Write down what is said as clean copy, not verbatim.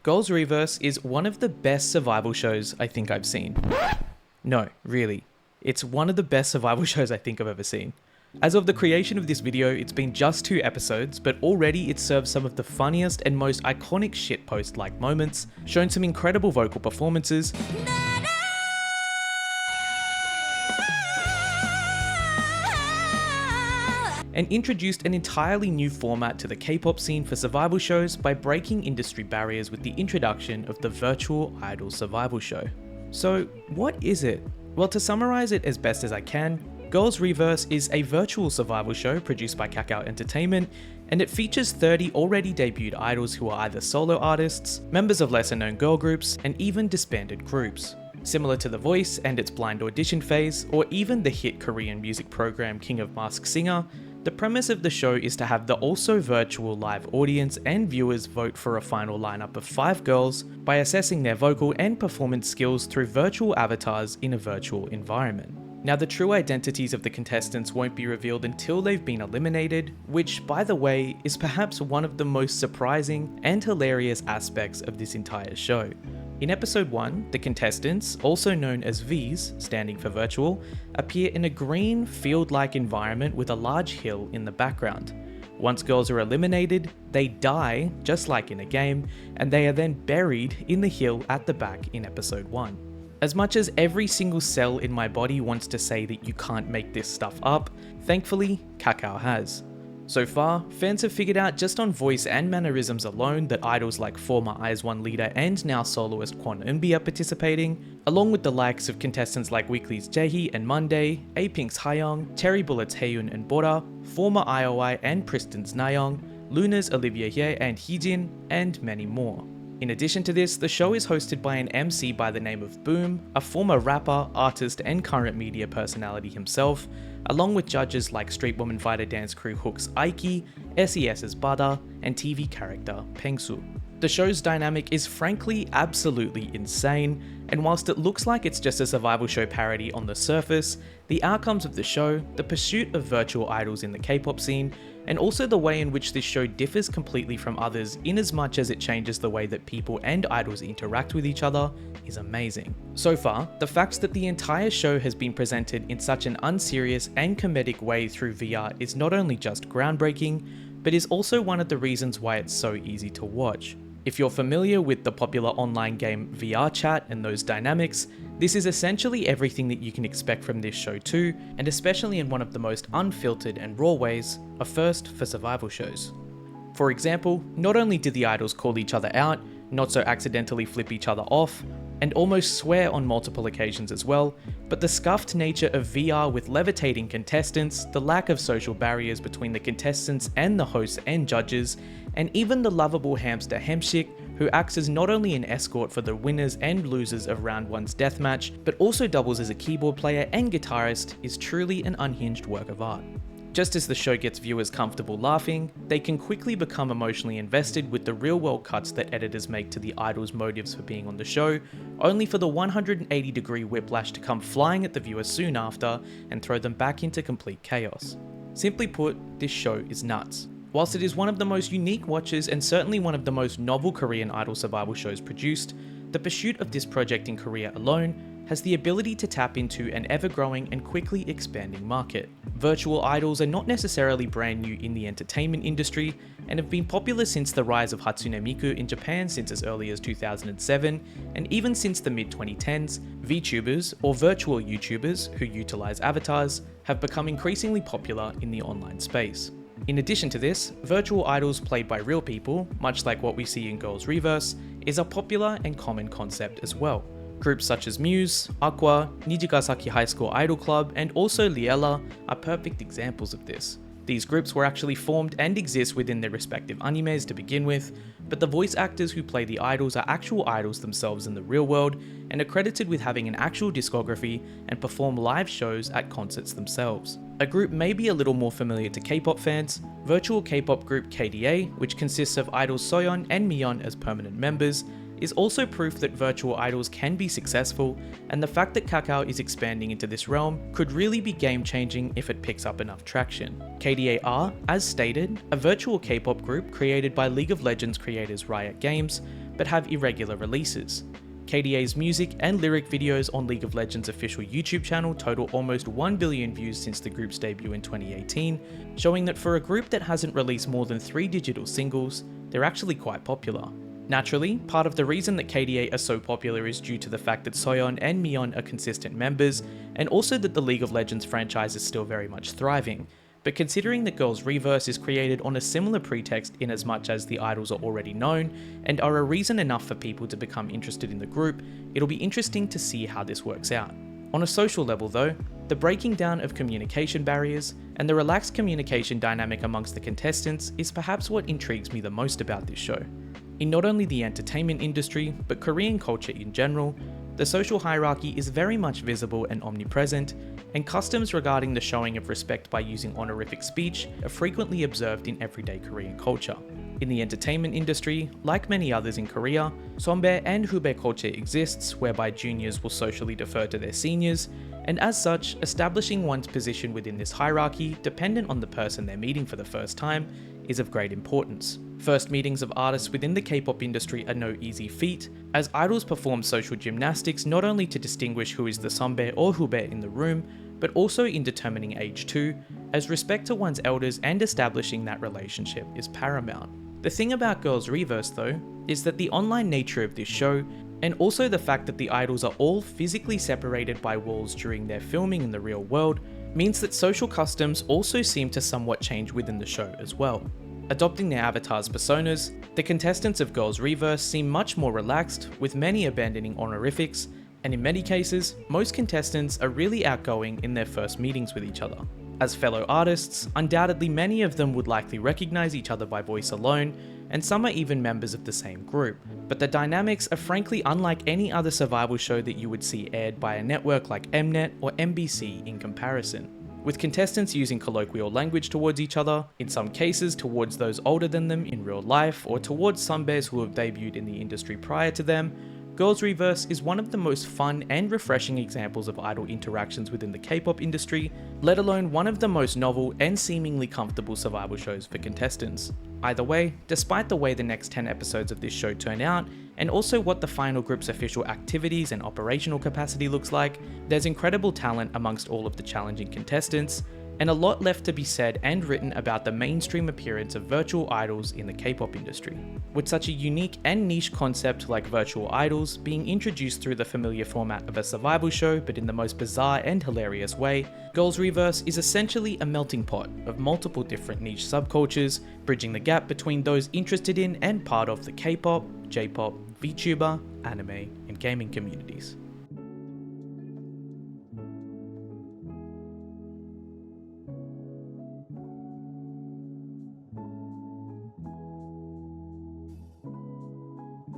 Girls Reverse is one of the best survival shows I think I've seen. No, really. It's one of the best survival shows I think I've ever seen. As of the creation of this video, it's been just 2 episodes, but already it serves some of the funniest and most iconic shitpost-like moments, shown some incredible vocal performances, and introduced an entirely new format to the K-pop scene for survival shows by breaking industry barriers with the introduction of the virtual idol survival show. So what is it? Well, to summarize it as best as I can, Girls Reverse is a virtual survival show produced by Kakao Entertainment, and it features 30 already debuted idols who are either solo artists, members of lesser known girl groups, and even disbanded groups. Similar to The Voice and its blind audition phase, or even the hit Korean music program King of Masked Singer, the premise of the show is to have the also virtual live audience and viewers vote for a final lineup of 5 girls by assessing their vocal and performance skills through virtual avatars in a virtual environment. Now, the true identities of the contestants won't be revealed until they've been eliminated, which, by the way, is perhaps one of the most surprising and hilarious aspects of this entire show. In episode 1, the contestants, also known as Vs, standing for virtual, appear in a green, field-like environment with a large hill in the background. Once girls are eliminated, they die, just like in a game, and they are then buried in the hill at the back in episode 1. As much as every single cell in my body wants to say that you can't make this stuff up, thankfully, Kakao has. So far, fans have figured out just on voice and mannerisms alone that idols like former aizwan leader and now soloist Kwon Eunbi are participating, along with the likes of contestants like Weekly's Jaehee and Monday, Apink's Hayoung, Cherry Bullet's Haeyoon and Bora, former IOI and Priston's Nayoung, Loona's Olivia Hye and Heejin, and many more. In addition to this, the show is hosted by an MC by the name of Boom, a former rapper, artist, and current media personality himself, along with judges like Street Woman Fighter dance crew Hook's Aiki, SES's Bada, and TV character Pengsu. The show's dynamic is frankly absolutely insane, and whilst it looks like it's just a survival show parody on the surface, the outcomes of the show, the pursuit of virtual idols in the K-pop scene, and also the way in which this show differs completely from others in as much as it changes the way that people and idols interact with each other, is amazing. So far, the fact that the entire show has been presented in such an unserious and comedic way through VR is not only just groundbreaking, but is also one of the reasons why it's so easy to watch. If you're familiar with the popular online game VR Chat and those dynamics, this is essentially everything that you can expect from this show too, and especially in one of the most unfiltered and raw ways, a first for survival shows. For example, not only did the idols call each other out, not so accidentally flip each other off, and almost swear on multiple occasions as well, but the scuffed nature of VR with levitating contestants, the lack of social barriers between the contestants and the hosts and judges, and even the lovable hamster Hemshik, who acts as not only an escort for the winners and losers of round 1's deathmatch, but also doubles as a keyboard player and guitarist, is truly an unhinged work of art. Just as the show gets viewers comfortable laughing, they can quickly become emotionally invested with the real-world cuts that editors make to the idols' motives for being on the show, only for the 180-degree whiplash to come flying at the viewer soon after and throw them back into complete chaos. Simply put, this show is nuts. Whilst it is one of the most unique watches and certainly one of the most novel Korean idol survival shows produced, the pursuit of this project in Korea alone has the ability to tap into an ever-growing and quickly expanding market. Virtual idols are not necessarily brand new in the entertainment industry and have been popular since the rise of Hatsune Miku in Japan since as early as 2007, and even since the mid-2010s, VTubers, or virtual YouTubers who utilize avatars, have become increasingly popular in the online space. In addition to this, virtual idols played by real people, much like what we see in Girls Reverse, is a popular and common concept as well. Groups such as Muse, Aqua, Nijigasaki High School Idol Club, and also Liella are perfect examples of this. These groups were actually formed and exist within their respective animes to begin with, but the voice actors who play the idols are actual idols themselves in the real world and are credited with having an actual discography and perform live shows at concerts themselves. A group may be a little more familiar to K-pop fans, virtual K-pop group KDA, which consists of idols Soyeon and Miyeon as permanent members, is also proof that virtual idols can be successful, and the fact that Kakao is expanding into this realm could really be game-changing if it picks up enough traction. KDA are, as stated, a virtual K-pop group created by League of Legends creators Riot Games, but have irregular releases. KDA's music and lyric videos on League of Legends' official YouTube channel total almost 1 billion views since the group's debut in 2018, showing that for a group that hasn't released more than 3 digital singles, they're actually quite popular. Naturally, part of the reason that KDA are so popular is due to the fact that Soyeon and Miyeon are consistent members, and also that the League of Legends franchise is still very much thriving. But considering that Girls' Reverse is created on a similar pretext in as much as the idols are already known, and are a reason enough for people to become interested in the group, it'll be interesting to see how this works out. On a social level though, the breaking down of communication barriers, and the relaxed communication dynamic amongst the contestants is perhaps what intrigues me the most about this show. In not only the entertainment industry, but Korean culture in general, the social hierarchy is very much visible and omnipresent, and customs regarding the showing of respect by using honorific speech are frequently observed in everyday Korean culture. In the entertainment industry, like many others in Korea, sonbae and hubae culture exists, whereby juniors will socially defer to their seniors, and as such, establishing one's position within this hierarchy, dependent on the person they're meeting for the first time, is of great importance. First meetings of artists within the K-pop industry are no easy feat, as idols perform social gymnastics not only to distinguish who is the sonbae or hubae in the room, but also in determining age too, as respect to one's elders and establishing that relationship is paramount. The thing about Girls' Reverse though, is that the online nature of this show, and also the fact that the idols are all physically separated by walls during their filming in the real world, means that social customs also seem to somewhat change within the show as well. Adopting their avatars' personas, the contestants of Girls' Reverse seem much more relaxed, with many abandoning honorifics, and in many cases, most contestants are really outgoing in their first meetings with each other. As fellow artists, undoubtedly many of them would likely recognize each other by voice alone, and some are even members of the same group, but the dynamics are frankly unlike any other survival show that you would see aired by a network like Mnet or MBC in comparison. With contestants using colloquial language towards each other, in some cases towards those older than them in real life, or towards sonbaes who have debuted in the industry prior to them, Girls' Reverse is one of the most fun and refreshing examples of idol interactions within the K-pop industry, let alone one of the most novel and seemingly comfortable survival shows for contestants. Either way, despite the way the next 10 episodes of this show turn out, and also what the final group's official activities and operational capacity looks like, there's incredible talent amongst all of the challenging contestants, and a lot left to be said and written about the mainstream appearance of virtual idols in the K-pop industry. With such a unique and niche concept like virtual idols being introduced through the familiar format of a survival show but in the most bizarre and hilarious way, Girls' Reverse is essentially a melting pot of multiple different niche subcultures, bridging the gap between those interested in and part of the K-pop, J-pop, VTuber, anime, and gaming communities.